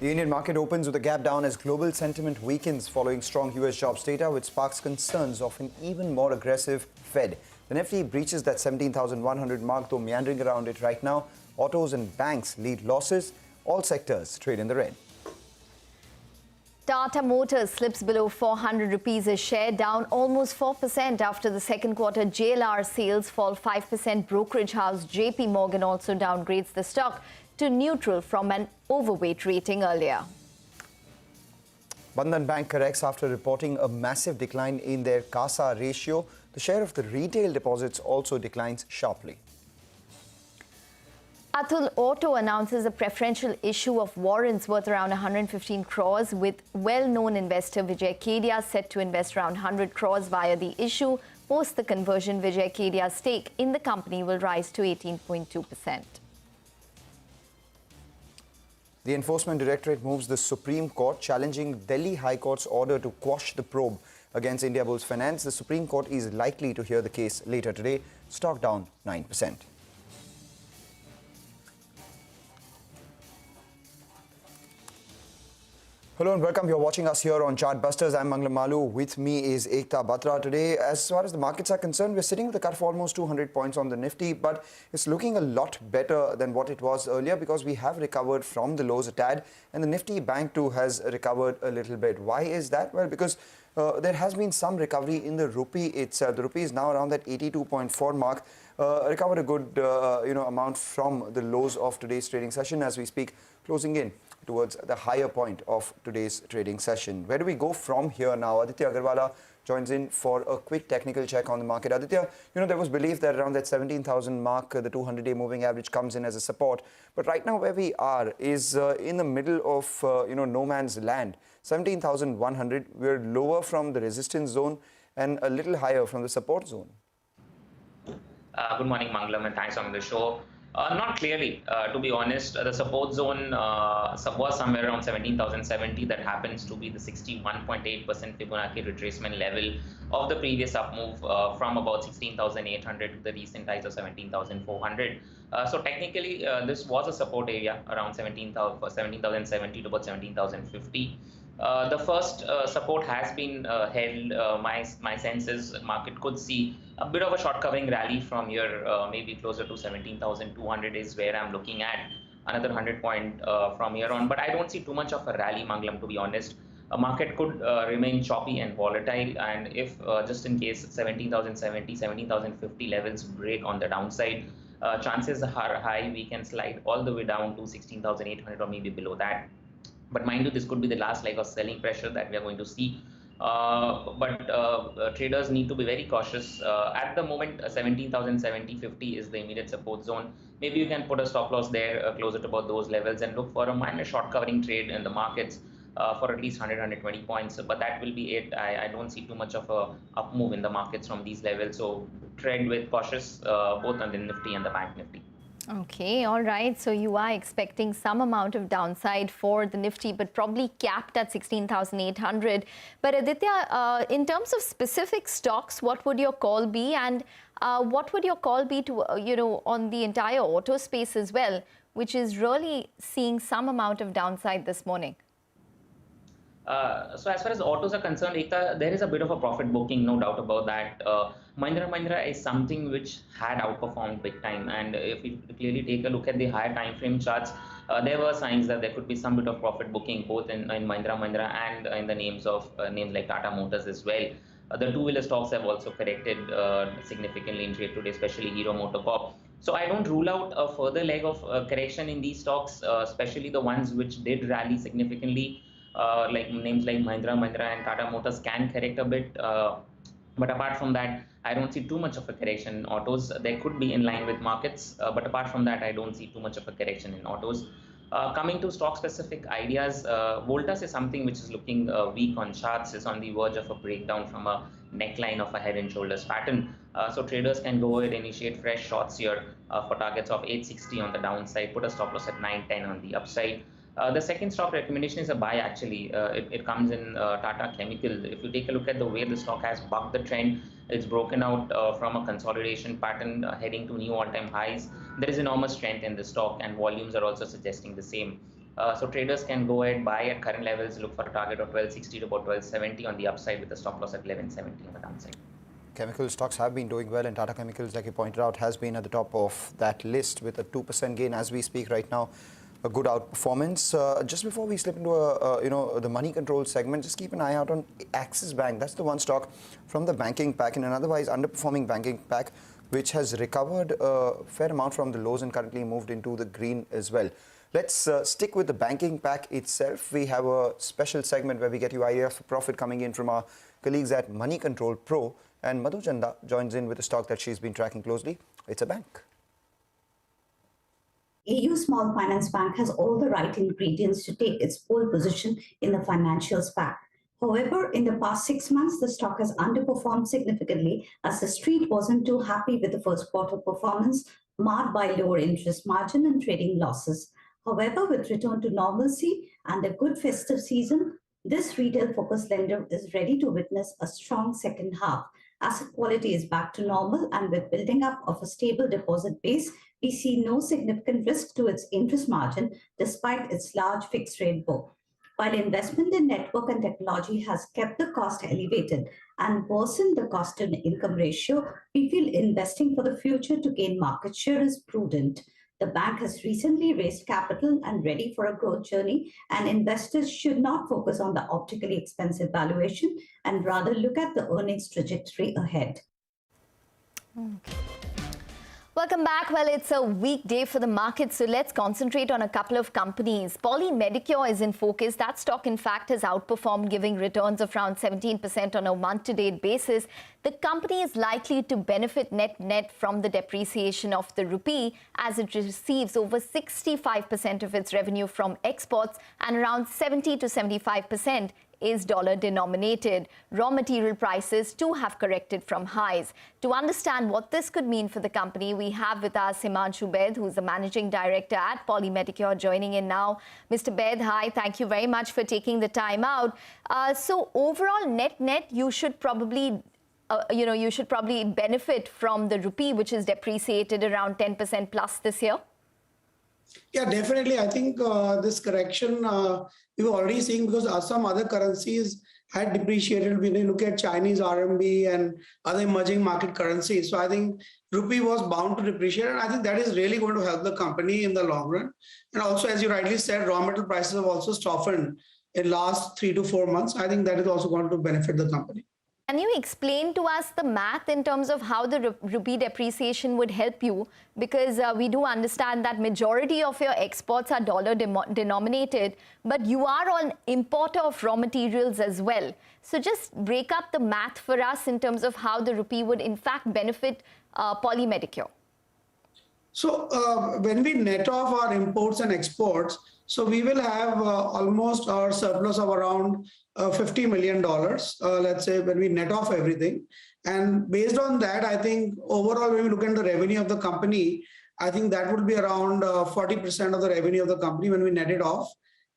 The Indian market opens with a gap down as global sentiment weakens following strong US jobs data, which sparks concerns of an even more aggressive Fed. The Nifty breaches that 17,100 mark, though meandering around it right now. Autos and banks lead losses. All sectors trade in the red. Tata Motors slips below 400 rupees a share, down almost 4% after the second quarter JLR sales fall 5%. Brokerage house JP Morgan also downgrades the stock to neutral from an overweight rating earlier. Bandhan Bank corrects after reporting a massive decline in their CASA ratio. The share of the retail deposits also declines sharply. Atul Auto announces a preferential issue of warrants worth around 115 crores, with well-known investor Vijay Kedia set to invest around 100 crores via the issue. Post the conversion, Vijay Kedia's stake in the company will rise to 18.2%. The Enforcement Directorate moves the Supreme Court, challenging Delhi High Court's order to quash the probe against Indiabulls Finance. The Supreme Court is likely to hear the case later today. Stock down 9%. Hello and welcome. You're watching us here on Chartbusters. I'm Manglam Malu. With me is Ekta Batra. Today, as far as the markets are concerned, we're sitting with a cut of almost 200 points on the Nifty, but it's looking a lot better than what it was earlier because we have recovered from the lows a tad, and the Nifty Bank too has recovered a little bit. Why is that? Well, because there has been some recovery in the rupee itself. The rupee is now around that 82.4 mark. Recovered a good amount from the lows of today's trading session as we speak, closing in towards the higher point of today's trading session. Where do we go from here now? Aditya Agarwala joins in for a quick technical check on the market. Aditya, there was belief that around that 17,000 mark, the 200-day moving average comes in as a support. But right now where we are is in the middle of, no man's land. 17,100, we're lower from the resistance zone and a little higher from the support zone. Good morning, Manglam, and thanks for the show. Not clearly, to be honest. The support zone was somewhere around 17,070. That happens to be the 61.8% Fibonacci retracement level of the previous up move from about 16,800 to the recent highs of 17,400. So technically, this was a support area around 17,070 to about 17,050. The first support has been held. My sense is the market could see a bit of a short covering rally from here, maybe closer to 17,200 is where I'm looking at. Another 100 point from here on, but I don't see too much of a rally, Manglam, to be honest. A market could remain choppy and volatile, and if just in case 17,070, 17,050 levels break on the downside, chances are high we can slide all the way down to 16,800 or maybe below that. But mind you, this could be the last leg of selling pressure that we are going to see. But traders need to be very cautious. At the moment, 17,070, 50 is the immediate support zone. Maybe you can put a stop loss there closer to about those levels and look for a minor short covering trade in the markets for at least 100, 120 points. But that will be it. I don't see too much of a up move in the markets from these levels. So trade with cautious both on the Nifty and the Bank Nifty. Okay, all right. So you are expecting some amount of downside for the Nifty, but probably capped at 16,800. But Aditya, in terms of specific stocks, what would your call be? And what would your call be to, on the entire auto space as well, which is really seeing some amount of downside this morning? So as far as autos are concerned, Ekta, there is a bit of a profit booking, no doubt about that. Mahindra is something which had outperformed big time, and if you clearly take a look at the higher time frame charts, there were signs that there could be some bit of profit booking both in Mahindra and in the names like Tata Motors as well. The two-wheeler stocks have also corrected significantly in trade today, especially Hero MotoCorp. So I don't rule out a further leg of correction in these stocks, especially the ones which did rally significantly. Like names like Mahindra and Tata Motors can correct a bit. But apart from that, I don't see too much of a correction in autos. They could be in line with markets. But apart from that, I don't see too much of a correction in autos. Coming to stock-specific ideas, Voltas is something which is looking weak on charts, is on the verge of a breakdown from a neckline of a head and shoulders pattern. So traders can go ahead and initiate fresh shorts here for targets of 860 on the downside, put a stop loss at 910 on the upside. The second stock recommendation is a buy actually. It comes in Tata Chemical. If you take a look at the way the stock has bucked the trend, it's broken out from a consolidation pattern heading to new all-time highs. There is enormous strength in the stock and volumes are also suggesting the same. So traders can go ahead, buy at current levels, look for a target of 1260 to about 1270 on the upside with a stop loss at 1170 on the downside. Chemical stocks have been doing well, and Tata Chemicals, like you pointed out, has been at the top of that list with a 2% gain as we speak right now. A good outperformance. Just before we slip into the money control segment, just keep an eye out on Axis Bank. That's the one stock from the banking pack in an otherwise underperforming banking pack, which has recovered a fair amount from the lows and currently moved into the green as well. Let's stick with the banking pack itself. We have a special segment where we get you ideas for profit coming in from our colleagues at Money Control Pro, and Madhu Chanda joins in with a stock that she's been tracking closely. It's a bank. AU Small Finance Bank has all the right ingredients to take its pole position in the financials pack. However, in the past 6 months, the stock has underperformed significantly as the street wasn't too happy with the first quarter performance, marked by lower interest margin and trading losses. However, with return to normalcy and a good festive season, this retail-focused lender is ready to witness a strong second half. Asset quality is back to normal, and with building up of a stable deposit base, we see no significant risk to its interest margin despite its large fixed rate book. While investment in network and technology has kept the cost elevated and worsened the cost to income ratio, we feel investing for the future to gain market share is prudent. The bank has recently raised capital and ready for a growth journey, and investors should not focus on the optically expensive valuation and rather look at the earnings trajectory ahead. Welcome back. Well, it's a weak day for the market, so let's concentrate on a couple of companies. Polymedic is in focus. That stock, in fact, has outperformed, giving returns of around 17% on a month-to-date basis. The company is likely to benefit net from the depreciation of the rupee, as it receives over 65% of its revenue from exports and around 70 to 75% is dollar denominated. Raw material prices too have corrected from highs. To understand what this could mean for the company, we have with us Himanshu Baid, who's the managing director at Polymedic, joining in now. Mr. Baid, hi, thank you very much for taking the time out. So overall net, you should probably benefit from the rupee, which is depreciated around 10% plus this year. Yeah, definitely. I think this correction we were already seeing because some other currencies had depreciated. When you look at Chinese RMB and other emerging market currencies, so I think rupee was bound to depreciate, and I think that is really going to help the company in the long run. And also, as you rightly said, raw material prices have also softened in last 3 to 4 months. I think that is also going to benefit the company. Can you explain to us the math in terms of how the rupee depreciation would help you? Because we do understand that majority of your exports are dollar denominated, but you are an importer of raw materials as well. So just break up the math for us in terms of how the rupee would in fact benefit Polymedic. So when we net off our imports and exports, so we will have almost our surplus of around $50 million, let's say, when we net off everything. And based on that, I think overall, when we look at the revenue of the company, I think that would be around 40% of the revenue of the company when we net it off.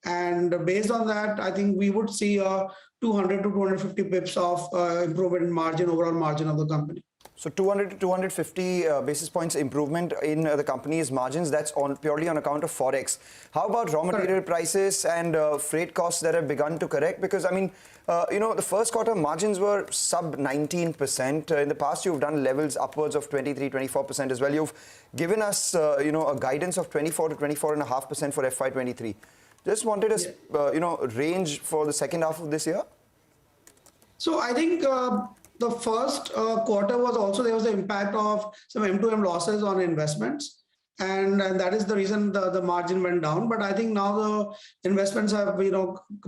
And based on that, I think we would see a 200 to 250 pips of improvement in margin, overall margin of the company. So 200 to 250 basis points improvement in the company's margins. That's purely on account of Forex. How about raw material prices and freight costs that have begun to correct? Because, I mean, the first quarter margins were sub 19%. In the past, you've done levels upwards of 23, 24% as well. You've given us, a guidance of 24 to 24.5% for FY23. Just wanted a, range for the second half of this year. So I think the first quarter was also, there was the impact of some M2M losses on investments. And that is the reason the margin went down. But I think now the investments have,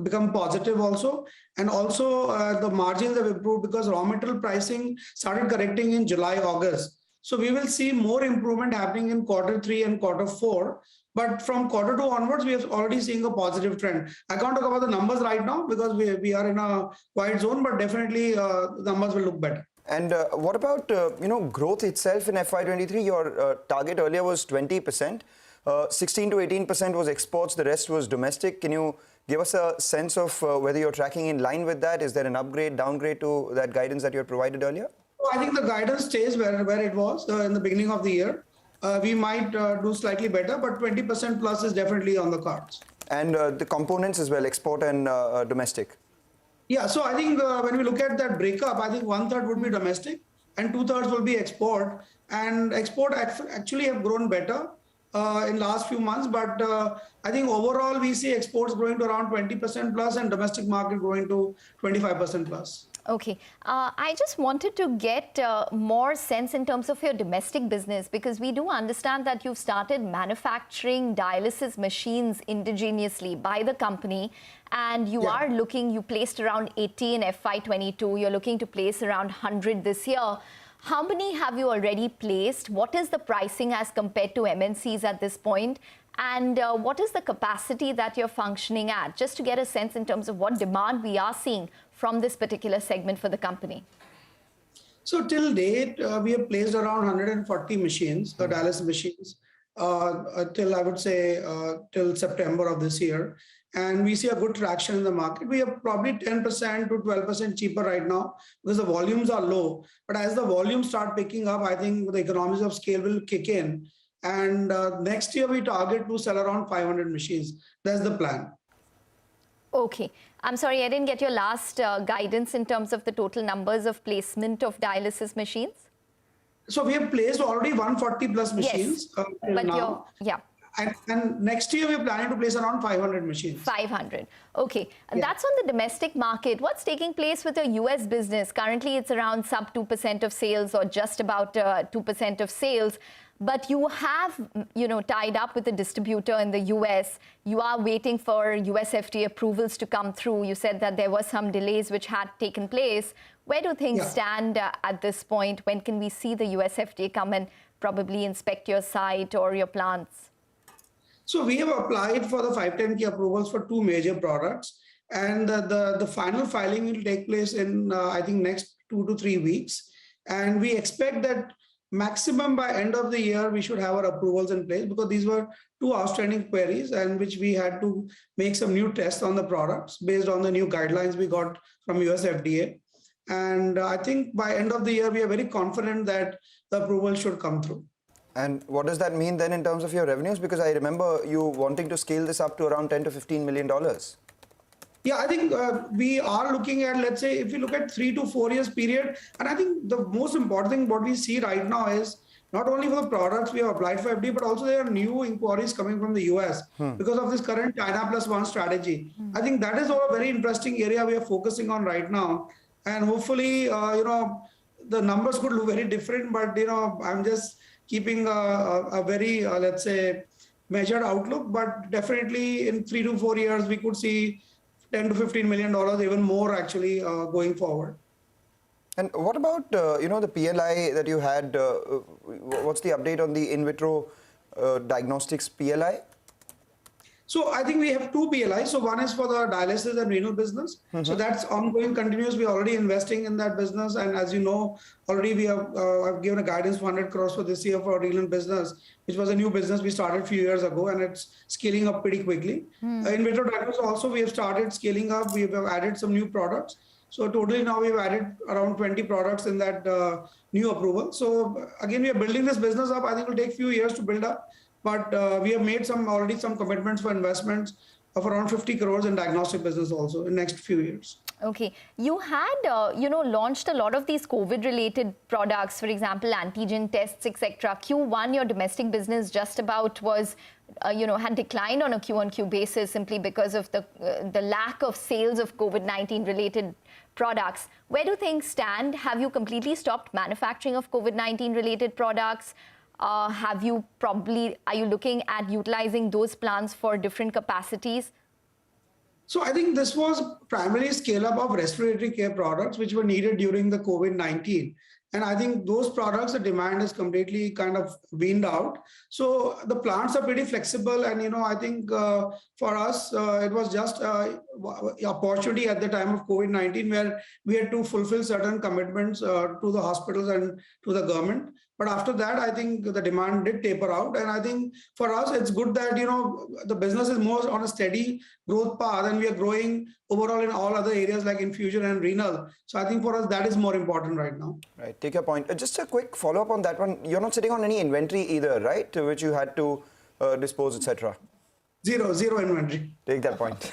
become positive also. And also the margins have improved because raw material pricing started correcting in July, August. So we will see more improvement happening in quarter 3 and quarter 4. But from quarter 2 onwards, we are already seeing a positive trend. I can't talk about the numbers right now because we are in a quiet zone, but definitely the numbers will look better. And what about, growth itself in FY23? Your target earlier was 20%. 16 to 18% was exports. The rest was domestic. Can you give us a sense of whether you're tracking in line with that? Is there an upgrade, downgrade to that guidance that you had provided earlier? I think the guidance stays where it was in the beginning of the year. We might do slightly better, but 20% plus is definitely on the cards. And the components as well, export and domestic. Yeah, so I think when we look at that breakup, I think 1/3 would be domestic and 2/3 will be export. And export actually have grown better in last few months, but I think overall we see exports growing to around 20% plus and domestic market growing to 25% plus. Okay. I just wanted to get more sense in terms of your domestic business, because we do understand that you've started manufacturing dialysis machines indigenously by the company, and you are looking, you placed around 80 in FY22, you're looking to place around 100 this year. How many have you already placed? What is the pricing as compared to MNCs at this point? And what is the capacity that you're functioning at? Just to get a sense in terms of what demand we are seeing from this particular segment for the company. So till date, we have placed around 140 machines, dialysis machines, till I would say till September of this year. And we see a good traction in the market. We are probably 10% to 12% cheaper right now because the volumes are low. But as the volumes start picking up, I think the economies of scale will kick in. And next year, we target to sell around 500 machines. That's the plan. Okay. I'm sorry, I didn't get your last guidance in terms of the total numbers of placement of dialysis machines. So we have placed already 140 plus machines. Yes, but now. And next year, we're planning to place around 500 machines. 500. Okay. And that's on the domestic market. What's taking place with your US business? Currently, it's around sub 2% of sales or just about 2% of sales. But you have, tied up with a distributor in the US. You are waiting for US FDA approvals to come through. You said that there were some delays which had taken place. Where do things stand at this point? When can we see the US FDA come and probably inspect your site or your plants? So we have applied for the 510K approvals for 2 major products. And the final filing will take place in, I think, next 2 to 3 weeks. And we expect that maximum by end of the year, we should have our approvals in place, because these were 2 outstanding queries and which we had to make some new tests on the products based on the new guidelines we got from US FDA. And I think by end of the year, we are very confident that the approval should come through. And what does that mean then in terms of your revenues? Because I remember you wanting to scale this up to around $10 to $15 million. Yeah, I think we are looking at, let's say, if you look at 3 to 4 years period, and I think the most important thing what we see right now is not only for the products we have applied for FDA, but also there are new inquiries coming from the US because of this current China Plus One strategy. I think that is a very interesting area we are focusing on right now. And hopefully, the numbers could look very different, but, I'm just keeping a very, let's say, measured outlook. But definitely in 3 to 4 years, we could see $10 to $15 million, even more actually going forward. And what about, the PLI that you had? What's the update on the in vitro diagnostics PLI? So I think we have 2 PLIs. So one is for the dialysis and renal business. So that's ongoing, continuous. We're already investing in that business. And as you know, already we have I've given a guidance for 100 crores for this year for our renal business, which was a new business we started a few years ago, and it's scaling up pretty quickly. In vitro diagnostics also, we have started scaling up. We have added some new products. So totally now we've added around 20 products in that new approval. So again, we are building this business up. I think it will take a few years to build up. But we have made already some commitments for investments of around 50 crores in diagnostic business also in next few years. Okay. You had, launched a lot of these COVID-related products, for example, antigen tests, etc. Q1, your domestic business just about was, had declined on a Q-on-Q basis simply because of the lack of sales of COVID-19 related products. Where do things stand? Have you completely stopped manufacturing of COVID-19 related products? Are you looking at utilizing those plants for different capacities? So I think this was primarily scale up of respiratory care products, which were needed during the COVID-19. And I think those products, the demand is completely kind of weaned out. So the plants are pretty flexible. And, I think for us, it was just an opportunity at the time of COVID-19 where we had to fulfill certain commitments to the hospitals and to the government. But after that, I think the demand did taper out. And I think for us, it's good that, the business is more on a steady growth path and we are growing overall in all other areas like infusion and renal. So I think for us, that is more important right now. Right. Take your point. Just a quick follow-up on that one. You're not sitting on any inventory either, right? Which you had to dispose, etc. Zero inventory. Take that point.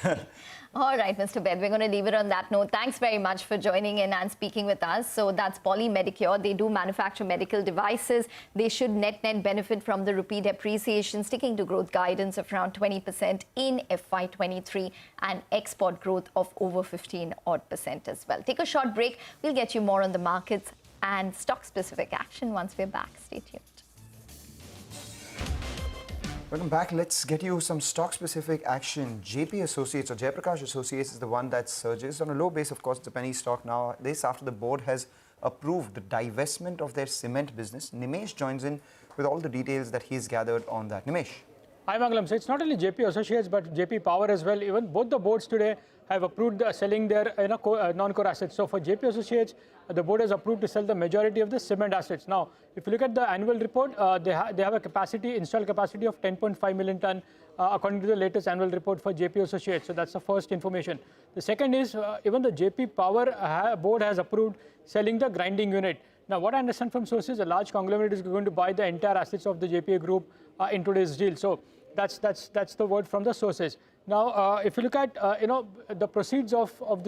All right, Mr. Bed, we're going to leave it on that note. Thanks very much for joining in and speaking with us. So that's Polymedic. They do manufacture medical devices. They should net benefit from the rupee depreciation, sticking to growth guidance of around 20% in FY23 and export growth of over 15% as well. Take a short break. We'll get you more on the markets and stock-specific action once we're back. Stay tuned. Welcome back. Let's get you some stock-specific action. JP Associates or Jayaprakash Associates is the one that surges on a low base. Of course, it's a penny stock now. This after the board has approved the divestment of their cement business. Nimesh joins in with all the details that he's gathered on that. Nimesh. Hi, Mangalam. So it's not only JP Associates but JP Power as well. Even both the boards today have approved selling their non-core assets. So for JP Associates, the board has approved to sell the majority of the cement assets. Now, if you look at the annual report, they have a installed capacity of 10.5 million ton, according to the latest annual report for JP Associates. So that's the first information. The second is even the JP Power board has approved selling the grinding unit. Now, what I understand from sources, a large conglomerate is going to buy the entire assets of the JPA group in today's deal. So that's the word from the sources. Now, if you look at the proceeds of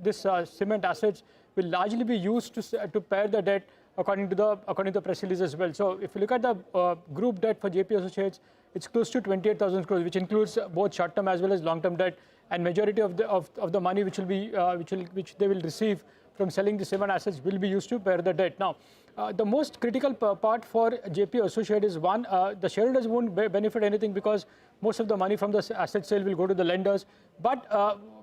this cement assets will largely be used to pay the debt according to the press release as well. So if you look at the group debt for JP Associates, it's close to 28,000 crores, which includes both short-term as well as long-term debt, and majority of the money which they will receive from selling the cement assets will be used to pay the debt. Now, the most critical part for JP Associates is one, the shareholders won't benefit anything because most of the money from the asset sale will go to the lenders. But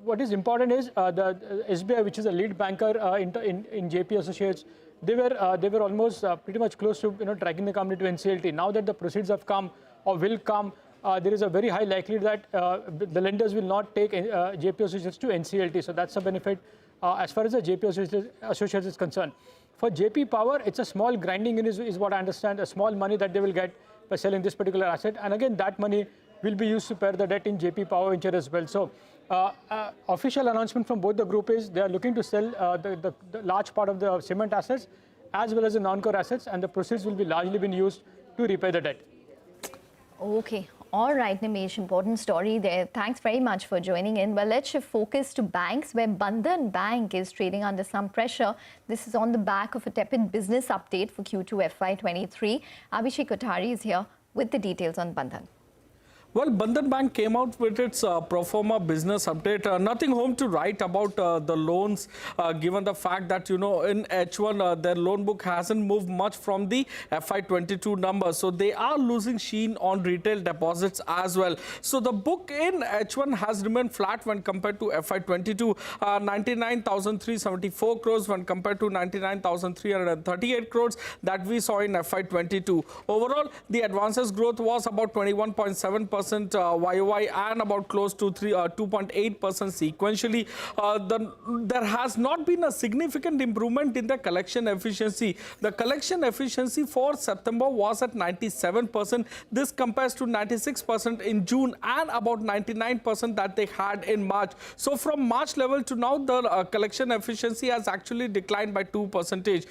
what is important is the SBI, which is a lead banker in JP Associates, they were almost pretty much close to tracking the company to NCLT. Now that the proceeds have come or will come, there is a very high likelihood that the lenders will not take JP Associates to NCLT. So that's a benefit as far as the JP Associates is concerned. For JP Power, it's a small grinding unit is what I understand, a small money that they will get by selling this particular asset. And again, that money will be used to pay the debt in JP Power Venture as well. So official announcement from both the group is they are looking to sell the large part of the cement assets as well as the non-core assets, and the proceeds will be largely been used to repay the debt. Okay. All right, Nimesh, important story there. Thanks very much for joining in. Well, let's shift focus to banks, where Bandhan Bank is trading under some pressure. This is on the back of a tepid business update for Q2 FY23. Abhishek Kothari is here with the details on Bandhan. Well, Bandhan Bank came out with its pro forma business update. Nothing home to write about the loans, given the fact that, in H1, their loan book hasn't moved much from the FY22 numbers. So they are losing sheen on retail deposits as well. So the book in H1 has remained flat when compared to FY22, 99,374 crores when compared to 99,338 crores that we saw in FY22. Overall, the advances growth was about 21.7%. YOY and about close to 2.8% sequentially. There has not been a significant improvement in the collection efficiency. The collection efficiency for September was at 97%. This compares to 96% in June and about 99% that they had in March. So from March level to now, the collection efficiency has actually declined by 2%.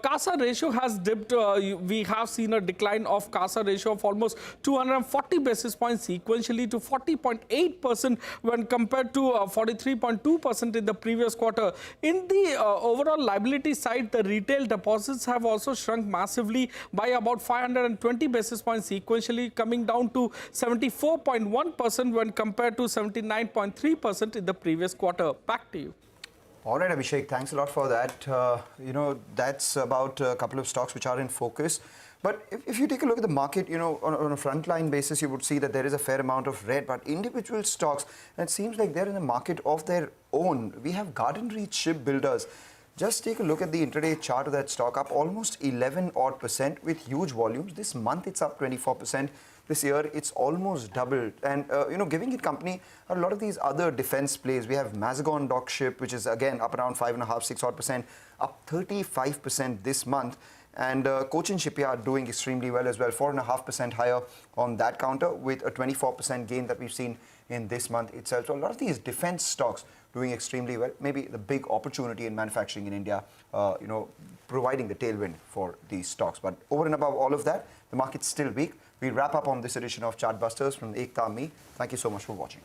CASA ratio has dipped. We have seen a decline of CASA ratio of almost 240 basis points sequentially to 40.8% when compared to 43.2% in the previous quarter. In the overall liability side, the retail deposits have also shrunk massively by about 520 basis points sequentially, coming down to 74.1% when compared to 79.3% in the previous quarter. Back to you. All right, Abhishek, thanks a lot for that. That's about a couple of stocks which are in focus. But if you take a look at the market, on a frontline basis, you would see that there is a fair amount of red, but individual stocks, and it seems like they're in a market of their own. We have Garden Reach Shipbuilders. Just take a look at the intraday chart of that stock, up almost 11% with huge volumes. This month, it's up 24%. This year, it's almost doubled. And, giving it company a lot of these other defense plays. We have Mazagon Dock Ship, which is, again, up around 5.5–6%, up 35% this month. And Cochin Shipyard doing extremely well as well, 4.5% higher on that counter with a 24% gain that we've seen in this month itself. So a lot of these defense stocks doing extremely well. Maybe the big opportunity in manufacturing in India, providing the tailwind for these stocks. But over and above all of that, the market's still weak. We wrap up on this edition of Chartbusters from Ekta and me. Thank you so much for watching.